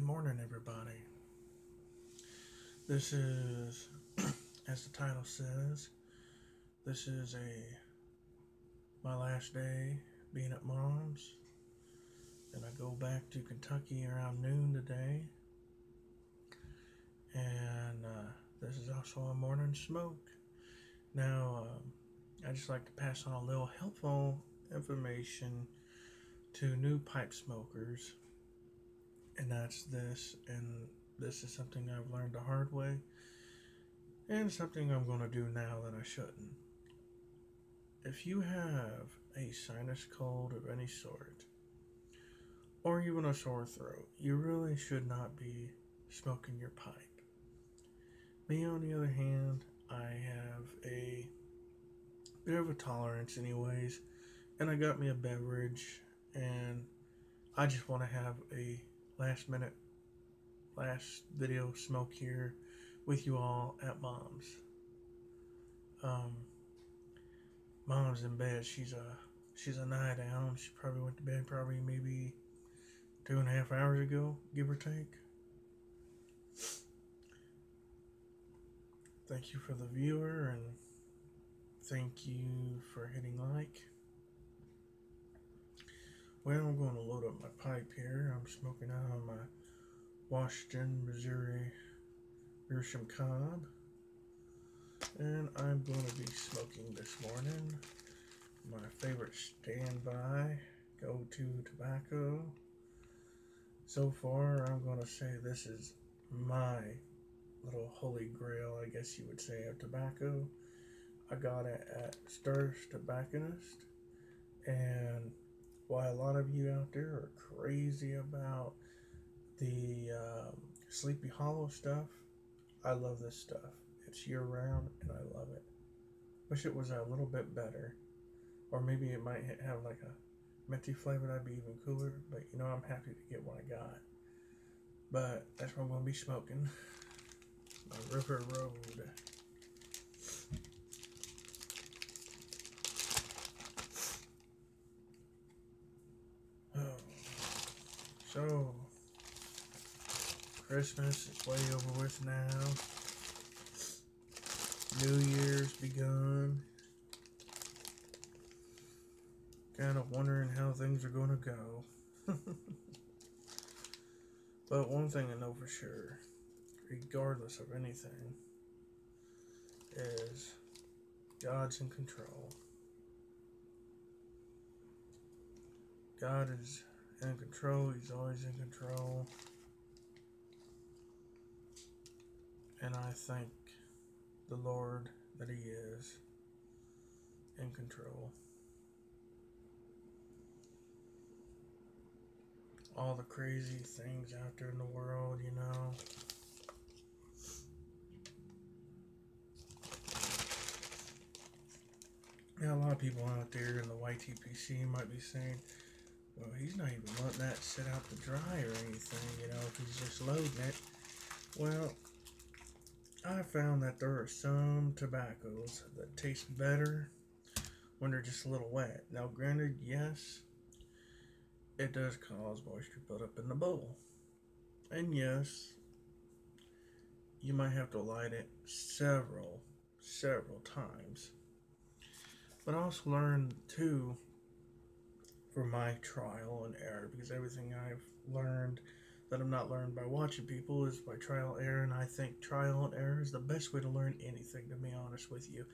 Good morning, everybody. This is, as the title says, this is my last day being at Mom's, and I go back to Kentucky around noon today. And this is also a morning smoke. Now, I just like to pass on a little helpful information to new pipe smokers, and that's this. And this is something I've learned the hard way, and something I'm going to do now that I shouldn't. If you have a sinus cold of any sort, or even a sore throat, you really should not be smoking your pipe. Me, on the other hand, I have a bit of a tolerance, anyways, and I got me a beverage, and I just want to have a last video smoke here with you all at Mom's. Mom's in bed. She's a night owl. She probably went to bed maybe 2.5 hours ago, give or take. Thank you for the viewer, and thank you for hitting like. Well, I'm going to load up my pipe here. I'm smoking out on my Washington, Missouri Meerschaum Cob, and I'm going to be smoking this morning my favorite standby go-to tobacco. So far, I'm going to say this is my little holy grail, I guess you would say, of tobacco. I got it at Stur's Tobacconist, and while a lot of you out there are crazy about the Sleepy Hollow stuff, I love this stuff. It's year-round, and I love it. Wish it was a little bit better, or maybe it might have like a minty flavor. That'd be even cooler, but I'm happy to get what I got. But that's what I'm going to be smoking. My River Road. Oh. So, Christmas is way over with now. New Year's begun. Kind of wondering how things are going to go. But one thing I know for sure, regardless of anything, is God's in control. God is in control. He's always in control. And I thank the Lord that He is in control. All the crazy things out there in the world, Yeah, a lot of people out there in the YTPC might be saying, well, he's not even letting that sit out to dry or anything, if he's just loading it. Well, I found that there are some tobaccos that taste better when they're just a little wet. Now, granted, yes, it does cause moisture buildup in the bowl. And yes, you might have to light it several times. But I also learned, too, from my trial and error, because everything I've learned that I'm not learned by watching people is by trial and error, and I think trial and error is the best way to learn anything, to be honest with you.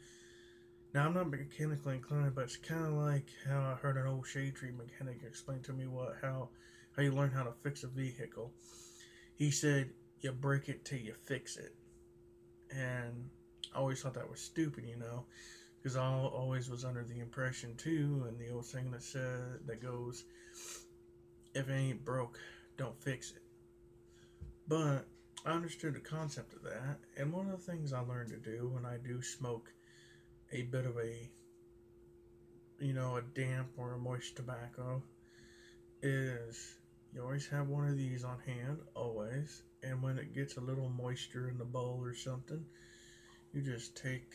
Now, I'm not mechanically inclined, but it's kind of like how I heard an old shade tree mechanic explain to me how you learn how to fix a vehicle. He said, you break it till you fix it. And I always thought that was stupid, because I always was under the impression, too, and the old saying that goes, if it ain't broke, don't fix it. But I understood the concept of that, and one of the things I learned to do when I do smoke a bit of a damp or a moist tobacco is you always have one of these on hand, always, and when it gets a little moisture in the bowl or something, you just take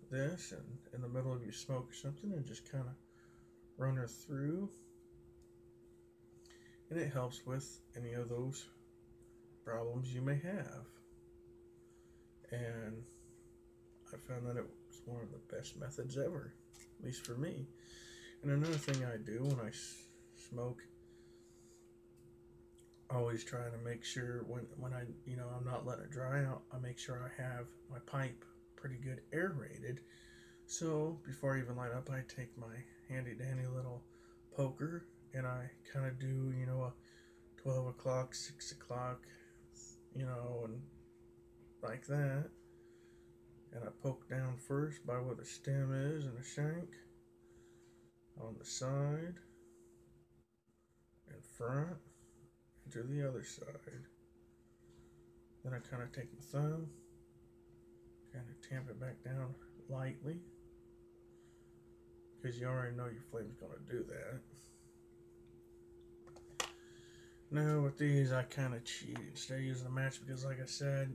this and in the middle of your smoke or something and just kind of run it through, and it helps with any of those problems you may have. And I found that it was one of the best methods ever, at least for me. And another thing I do when I smoke, I always try to make sure when I, I'm not letting it dry out, I make sure I have my pipe pretty good aerated. So before I even light up, I take my handy dandy little poker and I kind of do, a 12 o'clock, 6 o'clock, and like that. And I poke down first by where the stem is and the shank, on the side, in front, and to the other side. Then I kind of take my thumb, kind of tamp it back down lightly, because you already know your flame's going to do that. Now with these, I kind of cheat instead of using a match because, like I said,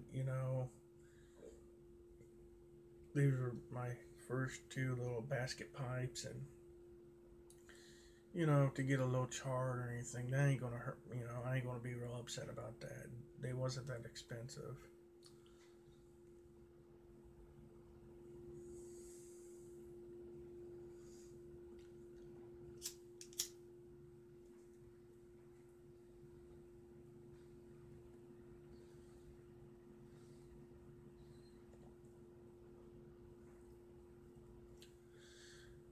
these were my first two little basket pipes, and to get a little charred or anything, that ain't gonna hurt. I ain't gonna be real upset about that. They wasn't that expensive.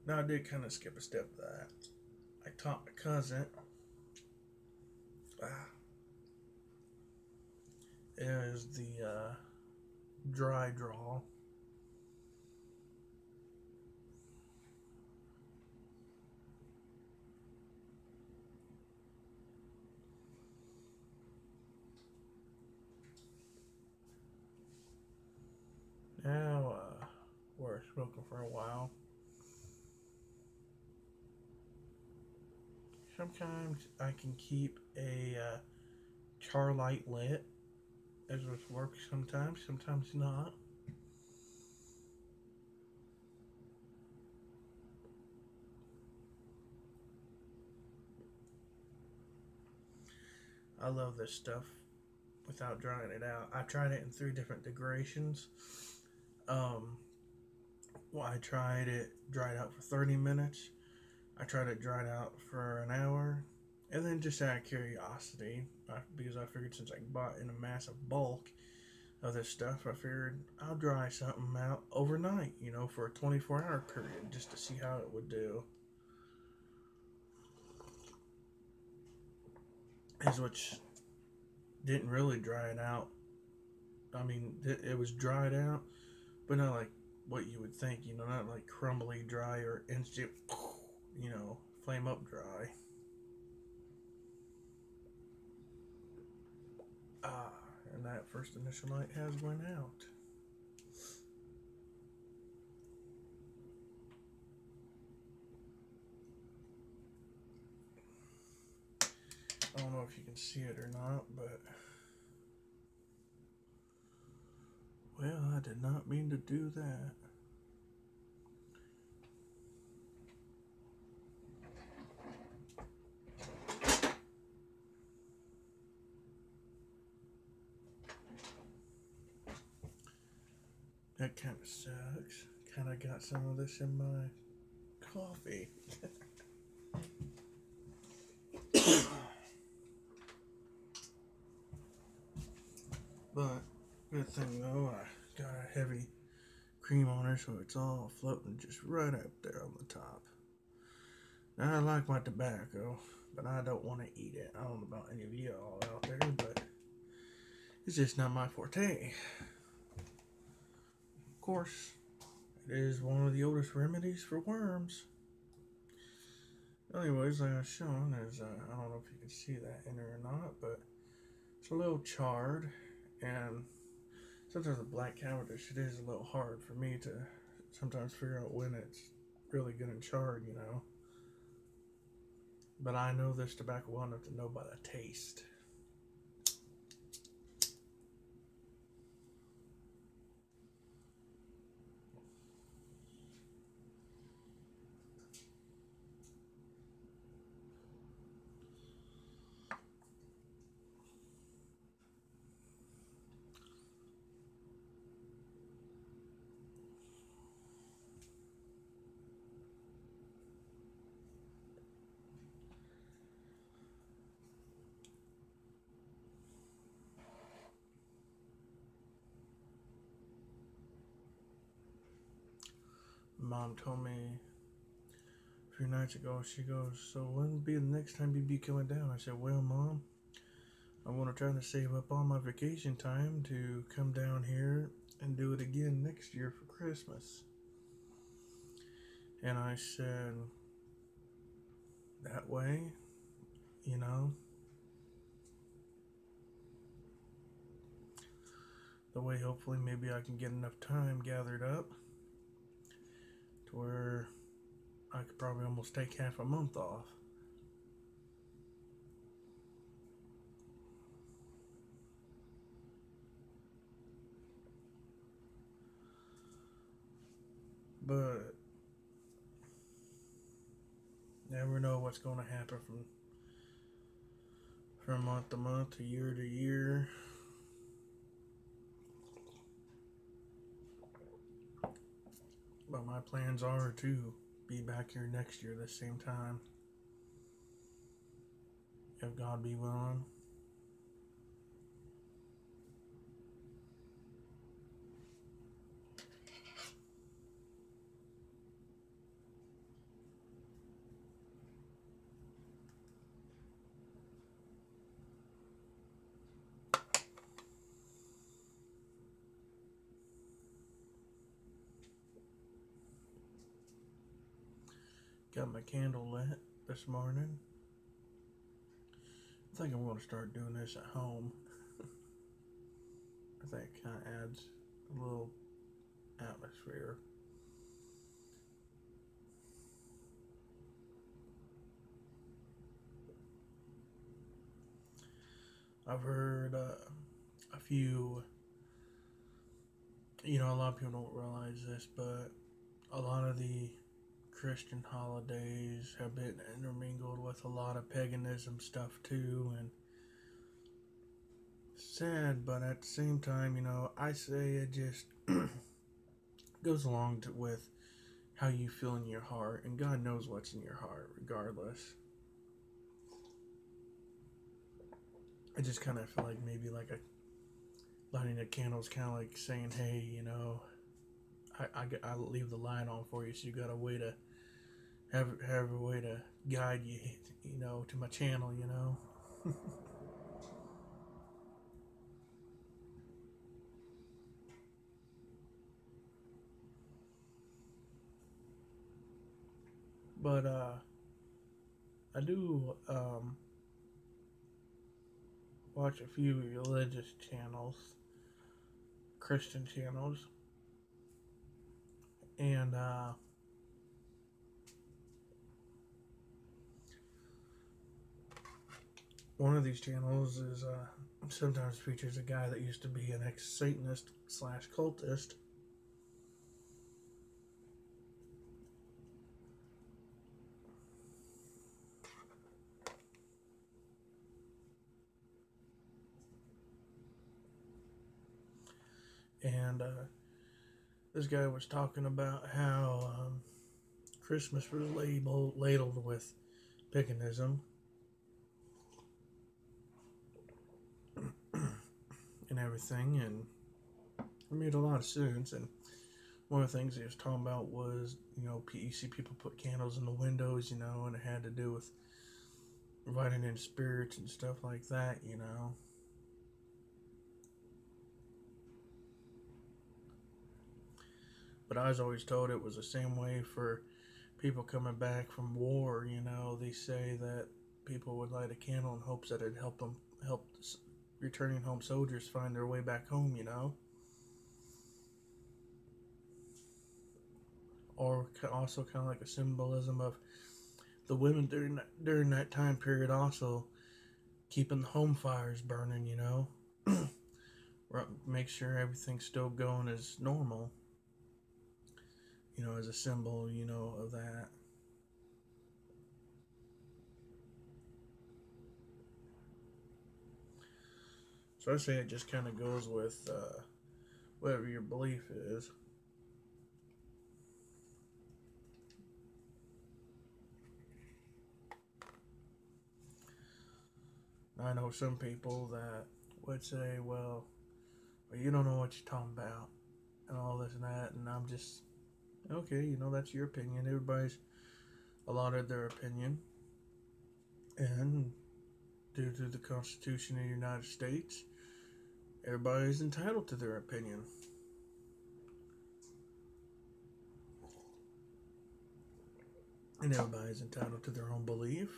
Now I did kind of skip a step of that. I taught my cousin is the dry draw. Now we're smoking for a while. Sometimes I can keep a char light lit, as it works sometimes not. I love this stuff without drying it out. I tried it in 3 different degradations. I tried it dried out for 30 minutes. I tried it dried out for an hour, and then just out of curiosity, because I figured since I bought in a massive bulk of this stuff, I figured I'll dry something out overnight, for a 24-hour period, just to see how it would do. Which didn't really dry it out. I mean, it was dried out, but not like what you would think, not like crumbly dry or instant, flame up dry. And that first initial light has went out. I don't know if you can see it or not, but well, I did not mean to do that. That kind of sucks. Kind of got some of this in my coffee. But good thing though, I got a heavy cream on her, so it's all floating just right up there on the top. Now I like my tobacco, but I don't want to eat it. I don't know about any of you all out there, but it's just not my forte. Of course, it is one of the oldest remedies for worms. Anyways, like I was showing, there's I don't know if you can see that in there or not, but it's a little charred, and sometimes the black Cavendish, it is a little hard for me to sometimes figure out when it's really good and charred, But I know this tobacco well enough to know by the taste. Mom told me a few nights ago, she goes, "So when will be the next time you be coming down?" I said, "Well, Mom, I want to try to save up all my vacation time to come down here and do it again next year for Christmas." And I said, that way, you know, the way hopefully maybe I can get enough time gathered up to where I could probably almost take half a month off. But never know what's going to happen from month to month, to year. But my plans are to be back here next year, the same time, if God be willing. Got my candle lit this morning. I think I'm going to start doing this at home. I think it kind of adds a little atmosphere. I've heard a few, a lot of people don't realize this, but a lot of the Christian holidays have been intermingled with a lot of paganism stuff too, and sad, but at the same time, I say it just goes along with how you feel in your heart, and God knows what's in your heart regardless. I just kind of feel like maybe like lighting a candle is kind of like saying, hey, I leave the light on for you, so you got a way to have a way to guide you, to my channel, But I do watch a few religious channels, Christian channels, and one of these channels is sometimes features a guy that used to be an ex-Satanist / cultist. And this guy was talking about how Christmas was ladled with paganism and everything, and it made a lot of sense. And one of the things he was talking about was, you see people put candles in the windows, and it had to do with inviting in spirits and stuff like that, But I was always told it was the same way for people coming back from war, They say that people would light a candle in hopes that it'd help returning home soldiers find their way back home, Or also kind of like a symbolism of the women during that time period also keeping the home fires burning, Make sure everything's still going as normal, as a symbol, of that. So I say it just kind of goes with whatever your belief is. I know some people that would say, well, you don't know what you're talking about, and all this and that, and I'm just Okay, that's your opinion. Everybody's allotted their opinion. And due to the Constitution of the United States, everybody is entitled to their opinion. And everybody's entitled to their own belief.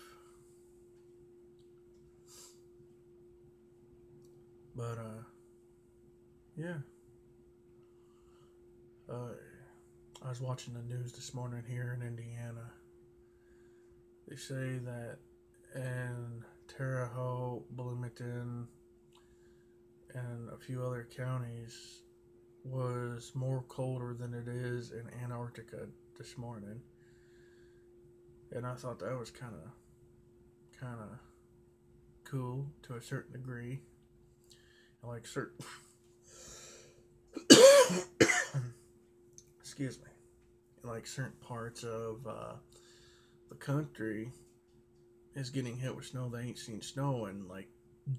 But, yeah. I was watching the news this morning here in Indiana. They say that in Terre Haute, Bloomington, and a few other counties was more colder than it is in Antarctica this morning. And I thought that was kind of cool to a certain degree. Like certain excuse me, like certain parts of the country is getting hit with snow they ain't seen snow in like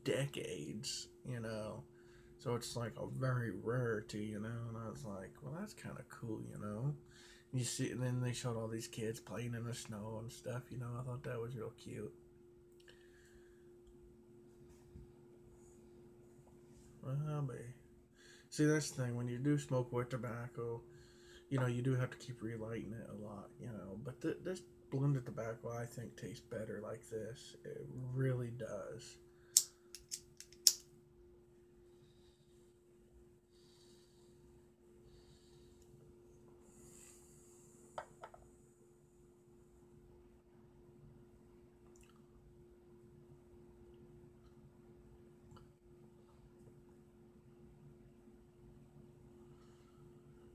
decades, so it's like a very rarity, and I was like, well, that's kind of cool. You see, and then they showed all these kids playing in the snow and stuff. I thought that was real cute. Well, see, that's the thing. When you do smoke with tobacco, you do have to keep relighting it a lot, But this blended tobacco, I think, tastes better like this. It really does.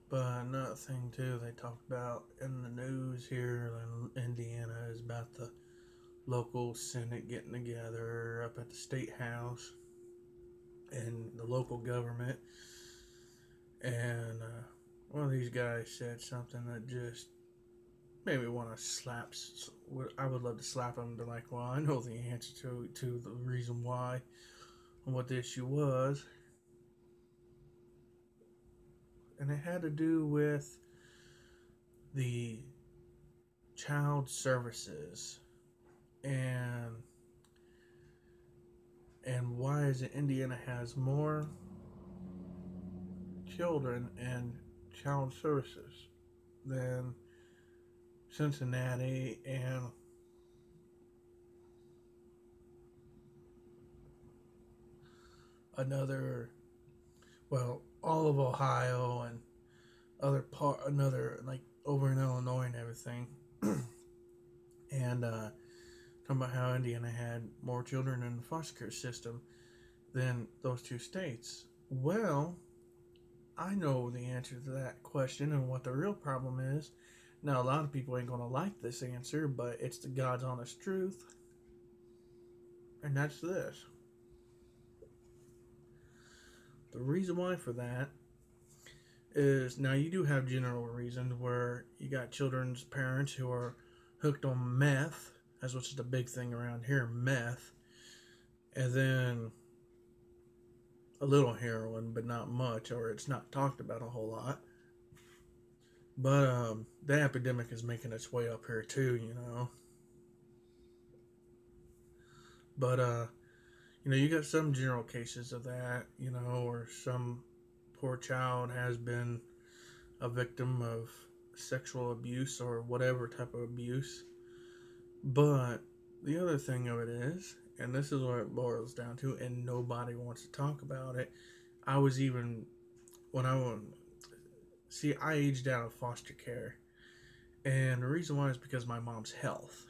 But another thing too, they talked about in the news here in Indiana is about the local Senate getting together up at the state house and the local government, and one of these guys said something that just made me want to slap. I would love to slap him and be like, "Well, I know the answer to the reason why and what the issue was," and it had to do with the child services and why is it Indiana has more children and child services than Cincinnati and another, well, all of Ohio and another, like over in Illinois and everything. And talking about how Indiana had more children in the foster care system than those two states. Well, I know the answer to that question and what the real problem is. Now, a lot of people ain't going to like this answer, but it's the God's honest truth. And that's this. The reason why for that is, now you do have general reasons where you got children's parents who are hooked on meth, as which is the big thing around here, meth, and then a little heroin, but not much, or it's not talked about a whole lot. But the epidemic is making its way up here too, But you got some general cases of that, or some poor child has been a victim of sexual abuse or whatever type of abuse. But the other thing of it is, and this is what it boils down to, and nobody wants to talk about it. I was even, when I was, see, I aged out of foster care. And the reason why is because my mom's health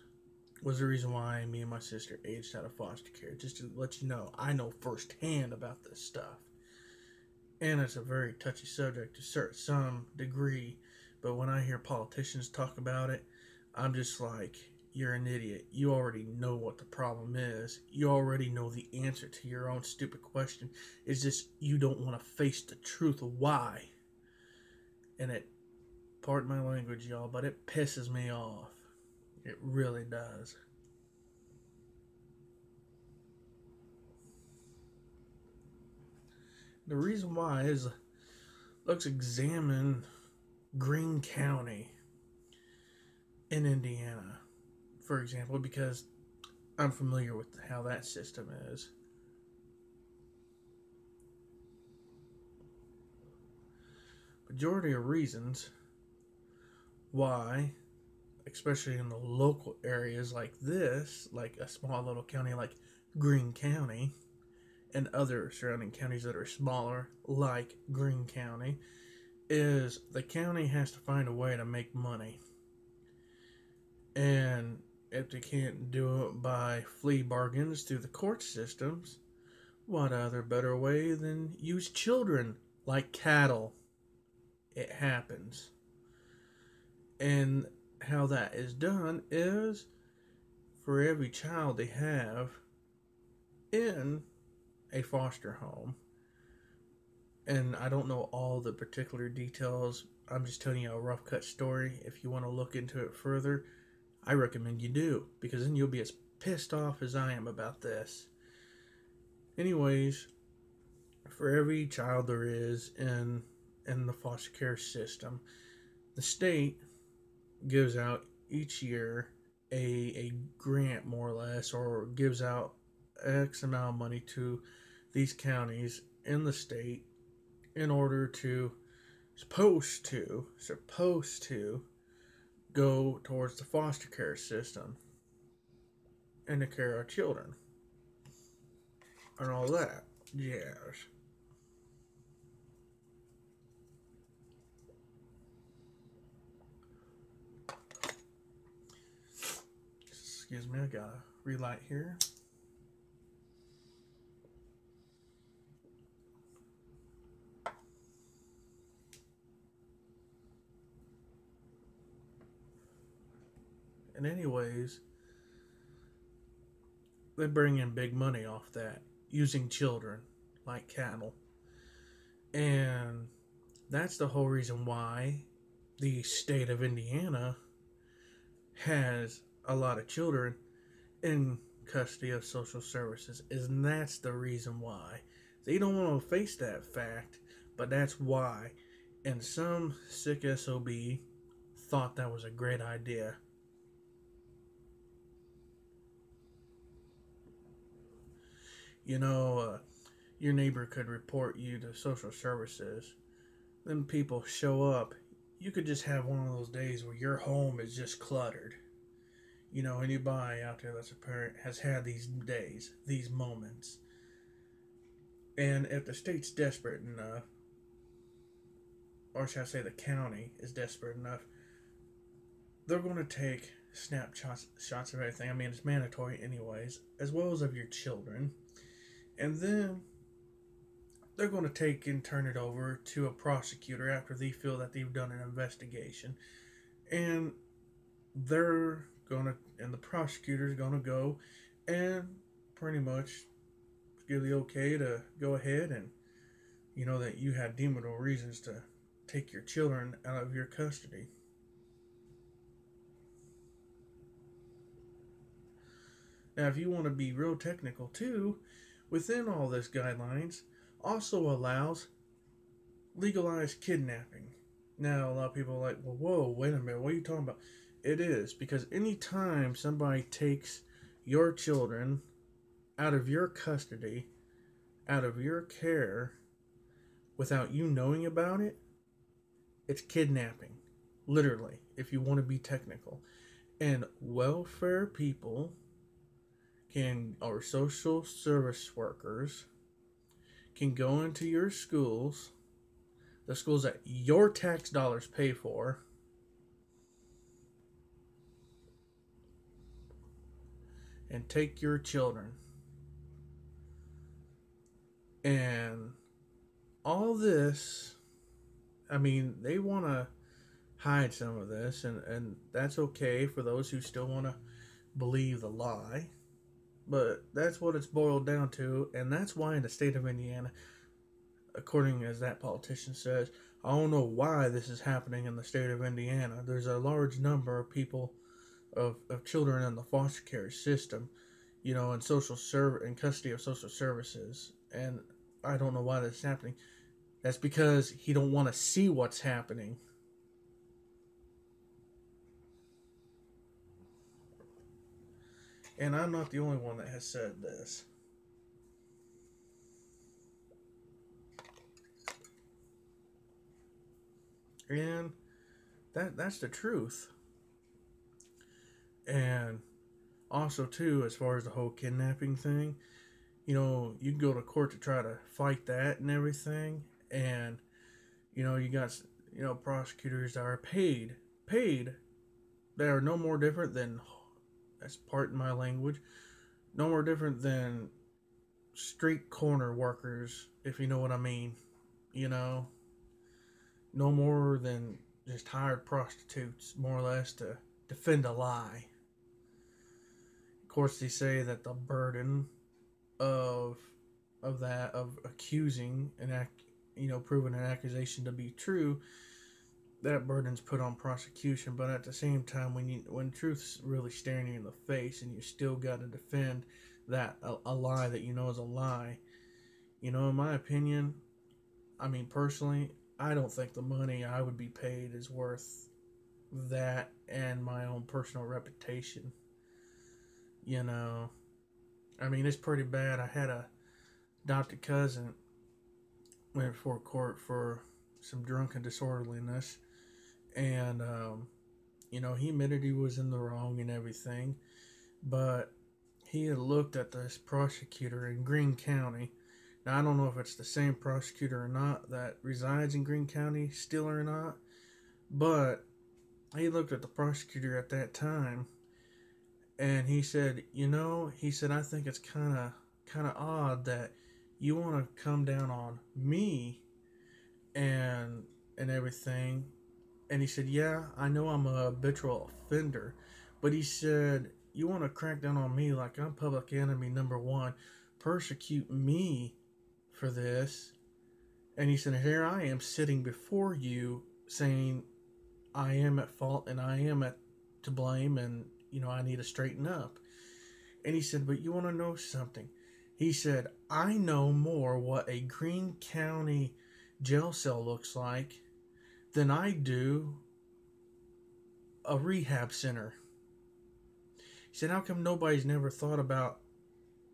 was the reason why me and my sister aged out of foster care. Just to let you know, I know firsthand about this stuff. And it's a very touchy subject to some degree. But when I hear politicians talk about it, I'm just like, you're an idiot. You already know what the problem is. You already know the answer to your own stupid question. It's just you don't want to face the truth of why. And it, pardon my language, y'all, but it pisses me off. It really does. The reason why is, let's examine Greene County in Indiana, for example, because I'm familiar with how that system is. Majority of reasons why, especially in the local areas like this, like a small little county like Greene County, and other surrounding counties that are smaller, like Greene County, is the county has to find a way to make money. And if they can't do it by flea bargains through the court systems, what other better way than use children like cattle? It happens. And how that is done is for every child they have in a foster home, and I don't know all the particular details, I'm just telling you a rough cut story. If you want to look into it further, I recommend you do, because then you'll be as pissed off as I am about this. Anyways, for every child there is in the foster care system, the state gives out each year a grant, more or less, or gives out X amount of money to these counties in the state in order to supposed to go towards the foster care system and to care of our children and all that. Yes. Excuse me, I gotta relight here. And anyways, they bring in big money off that, using children like cattle. And that's the whole reason why the state of Indiana has a lot of children in custody of social services. And that's the reason why. They don't want to face that fact, but that's why. And some sick SOB thought that was a great idea. You know, your neighbor could report you to social services. Then people show up. You could just have one of those days where your home is just cluttered. You know, anybody out there that's a parent has had these days, these moments. And if the state's desperate enough, or should I say the county is desperate enough, they're going to take snapshots of everything. I mean, it's mandatory anyways, as well as of your children. And then they're going to take and turn it over to a prosecutor after they feel that they've done an investigation. And the prosecutor's going to go and pretty much give the okay to go ahead and, you know, that you had deemable reasons to take your children out of your custody. Now, if you want to be real technical too, within all this guidelines also allows legalized kidnapping. Now, a lot of people are like, well, whoa, wait a minute, what are you talking about? It is, because anytime somebody takes your children out of your custody, out of your care, without you knowing about it, it's kidnapping. Literally, if you want to be technical. And welfare people or social service workers can go into your schools, the schools that your tax dollars pay for, and take your children. And all this, I mean, they want to hide some of this, and that's okay for those who still want to believe the lie. But that's what it's boiled down to, and that's why in the state of Indiana, according as that politician says, I don't know why this is happening in the state of Indiana. There's a large number of people, of children in the foster care system, you know, in custody of social services, and I don't know why that's happening. That's because he don't want to see what's happening. And I'm not the only one that has said this. And that's the truth. And also too, as far as the whole kidnapping thing, you can go to court to try to fight that and everything. And you got prosecutors that are paid. They are no more different than, that's part in my language, no more different than street corner workers, if you know what I mean. You know, no more than just hired prostitutes, more or less, to defend a lie. Of course, they say that the burden of of accusing proving an accusation to be true, that burden's put on prosecution. But at the same time, when truth's really staring you in the face, and you still got to defend a lie that you know is a lie, in my opinion, I mean, personally, I don't think the money I would be paid is worth that and my own personal reputation. You know, I mean, it's pretty bad. I had a adopted cousin went before court for some drunken disorderliness, and he admitted he was in the wrong and everything, but he had looked at this prosecutor in Greene County. Now, I don't know if it's the same prosecutor or not that resides in Greene County still or not, but he looked at the prosecutor at that time, and he said, I think it's kind of odd that you want to come down on me and everything. And he said, yeah, I know I'm a habitual offender, but he said, you want to crack down on me like I'm public enemy number one, persecute me for this. And he said, here I am sitting before you saying I am at fault and I am to blame, and I need to straighten up. And he said, but you want to know something? He said, I know more what a Greene County jail cell looks like than I do a rehab center. He said, how come nobody's never thought about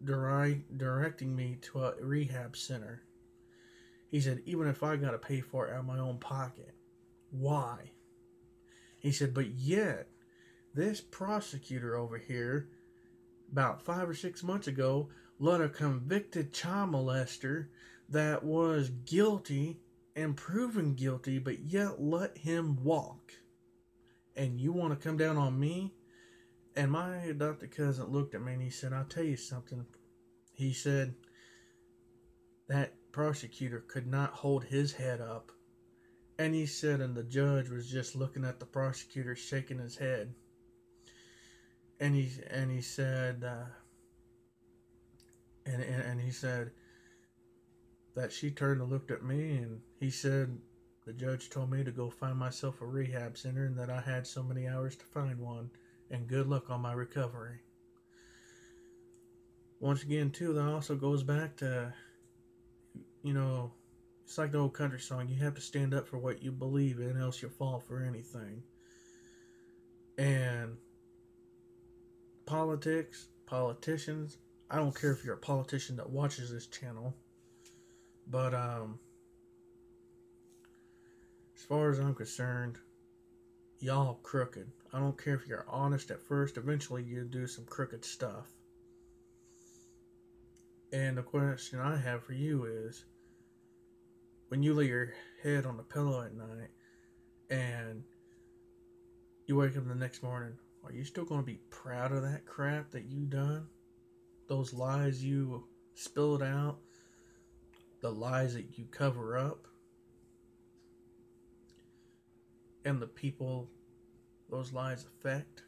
directing me to a rehab center? He said, even if I got to pay for it out of my own pocket. Why? He said, but yet, this prosecutor over here, about 5 or 6 months ago, let a convicted child molester that was guilty and proven guilty, but yet let him walk. And you want to come down on me? And my adopted cousin looked at me and he said, I'll tell you something. He said, that prosecutor could not hold his head up. And he said, and the judge was just looking at the prosecutor, shaking his head. And he said, and he said that she turned and looked at me, and he said, the judge told me to go find myself a rehab center, and that I had so many hours to find one, and good luck on my recovery. Once again, too, that also goes back to, it's like the old country song, you have to stand up for what you believe in, else you'll fall for anything. And politicians, I don't care if you're a politician that watches this channel, but as far as I'm concerned, y'all crooked. I don't care if you're honest at first, eventually you do some crooked stuff. And the question I have for you is, when you lay your head on the pillow at night and you wake up the next morning, are you still going to be proud of that crap that you done? Those lies you spilled out? The lies that you cover up? And the people those lies affect?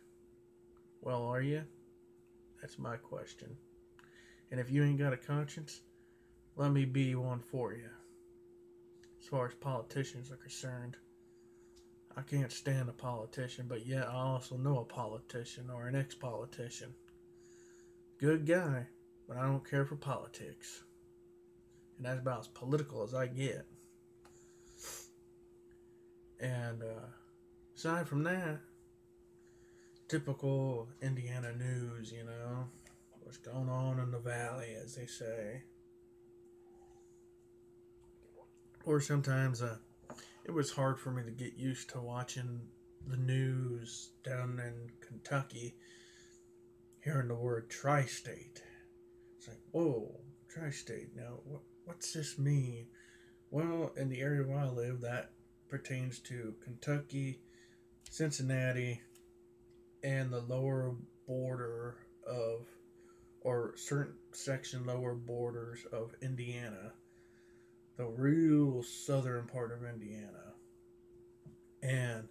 Well, are you? That's my question. And if you ain't got a conscience, let me be one for you. As far as politicians are concerned, I can't stand a politician, but yet I also know a politician or an ex-politician. Good guy, but I don't care for politics. And that's about as political as I get. And aside from that, typical Indiana news, what's going on in the valley, as they say. Or sometimes it was hard for me to get used to watching the news down in Kentucky, hearing the word tri state. It's like, whoa, tri state. Now, what's this mean? Well, in the area where I live, that pertains to Kentucky, Cincinnati, and the lower border of, or certain section lower borders of Indiana, the real southern part of Indiana. And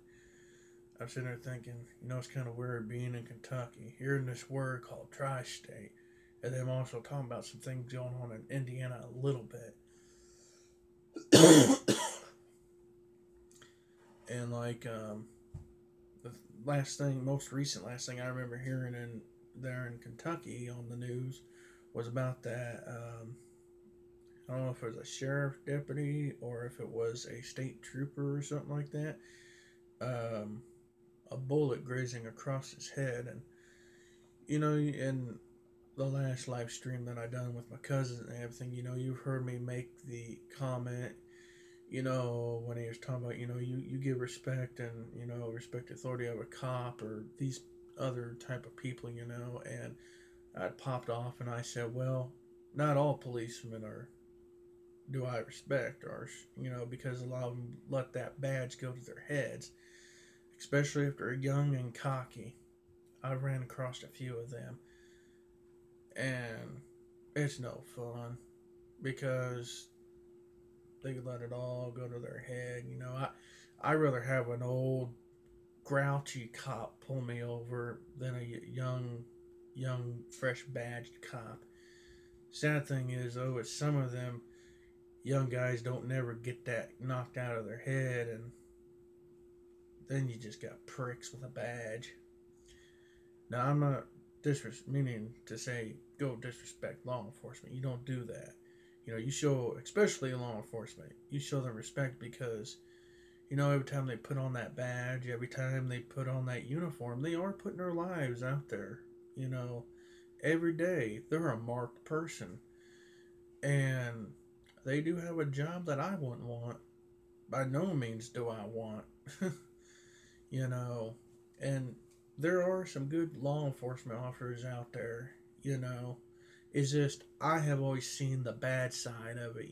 I'm sitting there thinking, it's kind of weird being in Kentucky, hearing this word called tri state, and then I'm also talking about some things going on in Indiana a little bit. And like the most recent last thing I remember hearing there in Kentucky on the news was about that. I don't know if it was a sheriff deputy or if it was a state trooper or something like that. A bullet grazing across his head, and in the last live stream that I done with my cousin and everything, you've heard me make the comment, when he was talking about, you give respect and, respect authority of a cop or these other type of people, and I popped off and I said, well, not all policemen do I respect, or, because a lot of them let that badge go to their heads, especially if they're young and cocky. I ran across a few of them, and it's no fun because they let it all go to their head. I'd rather have an old grouchy cop pull me over than a young fresh badged cop. Sad thing is, though, is some of them young guys don't never get that knocked out of their head, and then you just got pricks with a badge. Now, I'm not meaning to say go disrespect law enforcement. You don't do that. You show, especially law enforcement, you show them respect because, every time they put on that badge, every time they put on that uniform, they are putting their lives out there. Every day they're a marked person. And they do have a job that I wouldn't want. By no means do I want. And there are some good law enforcement officers out there, It's just, I have always seen the bad side of it,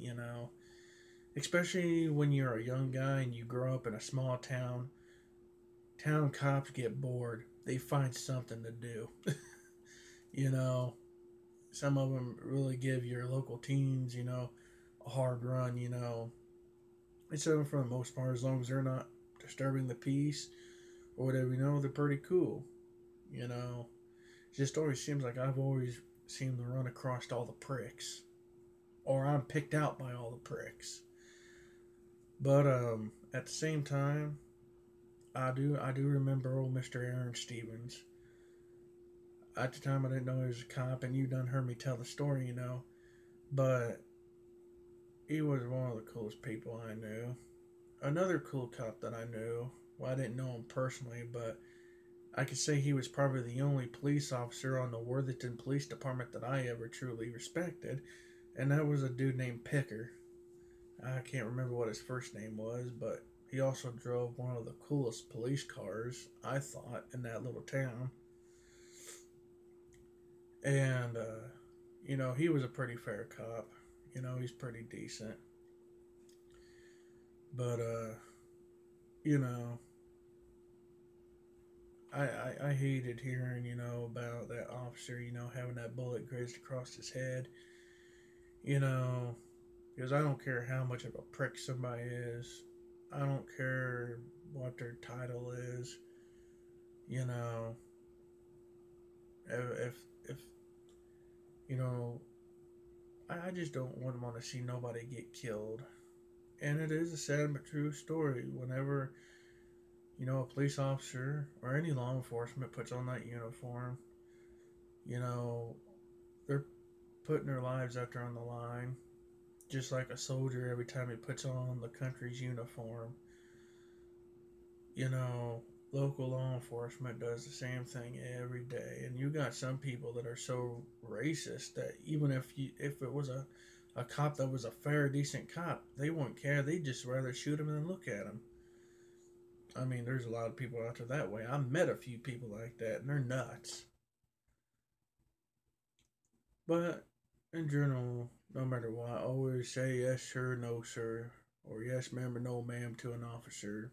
Especially when you're a young guy and you grow up in a small town. Town cops get bored. They find something to do. Some of them really give your local teens, a hard run, It's for the most part, as long as they're not disturbing the peace or whatever, they're pretty cool. It just always seems like I've always seemed to run across all the pricks, or I'm picked out by all the pricks. But at the same time, I do remember old Mr. Aaron Stevens. At the time, I didn't know he was a cop, and you done heard me tell the story, But he was one of the coolest people I knew. Another cool cop that I knew, well, I didn't know him personally, but I could say he was probably the only police officer on the Worthington Police Department that I ever truly respected, and that was a dude named Picker. I can't remember what his first name was, but he also drove one of the coolest police cars, I thought, in that little town. And, he was a pretty fair cop. He's pretty decent. But, I hated hearing, about that officer, having that bullet grazed across his head. Because I don't care how much of a prick somebody is. I don't care what their title is. If I just don't want to see nobody get killed. And it is a sad but true story. Whenever, a police officer or any law enforcement puts on that uniform, they're putting their lives out there on the line. Just like a soldier every time he puts on the country's uniform. local law enforcement does the same thing every day, and you got some people that are so racist that even if it was a cop that was a fair, decent cop, they wouldn't care. They'd just rather shoot him than look at him. I mean, there's a lot of people out there that way. I've met a few people like that, and they're nuts. But in general, no matter what, always say yes, sir, no, sir, or yes, ma'am, or no, ma'am to an officer.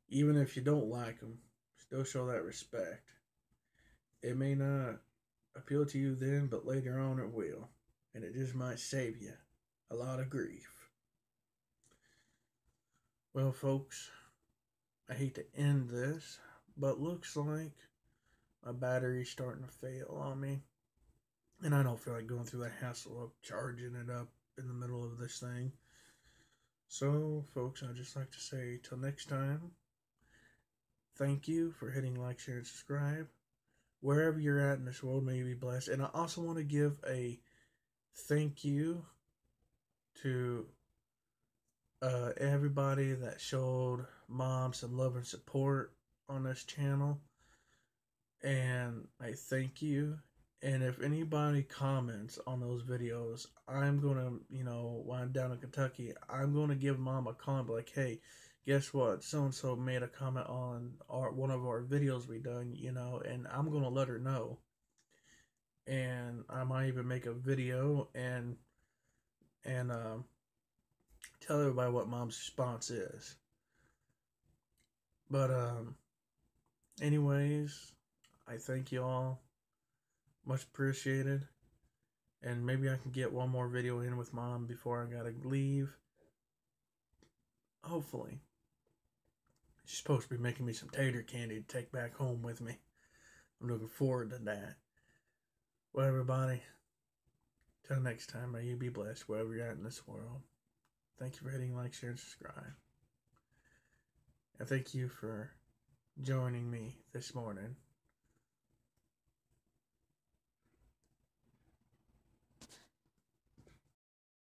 Even if you don't like them, still show that respect. It may not appeal to you then, but later on it will. And it just might save you a lot of grief. Well, folks, I hate to end this, but looks like my battery's starting to fail on me. And I don't feel like going through the hassle of charging it up in the middle of this thing. So, folks, I'd just like to say till next time, thank you for hitting like, share, and subscribe. Wherever you're at in this world, may you be blessed. And I also want to give a thank you to everybody that showed Mom some love and support on this channel. And I thank you. And if anybody comments on those videos, I'm going to, while I'm down in Kentucky, I'm going to give Mom a comment like, hey, guess what? So-and-so made a comment on one of our videos we done, and I'm going to let her know. And I might even make a video and tell everybody what Mom's response is. But anyways, I thank you all. Much appreciated. And maybe I can get one more video in with Mom before I gotta leave. Hopefully. She's supposed to be making me some tater candy to take back home with me. I'm looking forward to that. Well, everybody, till next time, may you be blessed wherever you're at in this world. Thank you for hitting like, share, and subscribe. And thank you for joining me this morning